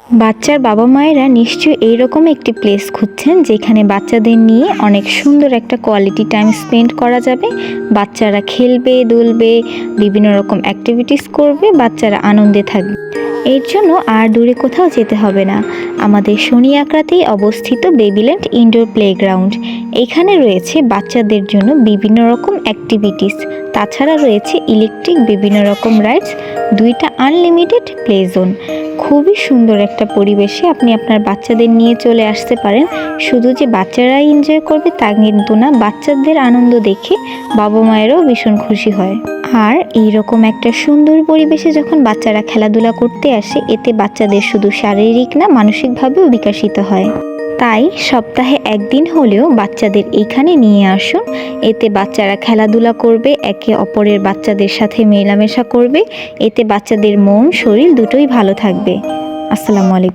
বাচ্চার বাবা মায়েরা নিশ্চয়ই এইরকম একটি প্লেস খুঁজছেন যেখানে বাচ্চাদের নিয়ে অনেক সুন্দর একটা কোয়ালিটি টাইম স্পেন্ড করা যাবে। বাচ্চারা খেলবে, দুলবে, বিভিন্ন রকম অ্যাক্টিভিটিস করবে, বাচ্চারা আনন্দে থাকবে। এর জন্য আর দূরে কোথাও যেতে হবে না, আমাদের শনি আঁকড়াতেই অবস্থিত বেবিল্যান্ড ইনডোর প্লেগ্রাউন্ড। এখানে রয়েছে বাচ্চাদের জন্য বিভিন্ন রকম অ্যাক্টিভিটিস, তাছাড়া রয়েছে ইলেকট্রিক বিভিন্ন রকম রাইডস, 2টা আনলিমিটেড প্লে জোন। খুবই সুন্দর একটা পরিবেশে আপনি আপনার বাচ্চাদের নিয়ে চলে আসতে পারেন। শুধু যে বাচ্চারাই এনজয় করবে তা কিন্তু না, বাচ্চাদের আনন্দ দেখে বাবা মায়েরাও ভীষণ খুশি হয়। আর এইরকম একটা সুন্দর পরিবেশে যখন বাচ্চারা খেলাধুলা করতে আসে, এতে বাচ্চাদের শুধু শারীরিক না, মানসিকভাবেও বিকশিত হয়। তাই সপ্তাহে একদিন হলেও বাচ্চাদের এখানে নিয়ে আসুন। এতে বাচ্চারা খেলাধুলা করবে, একে অপরের বাচ্চাদের সাথে মেলামেশা করবে। এতে বাচ্চাদের মন শরীর দুটোই ভালো থাকবে। আসসালামু আলাইকুম।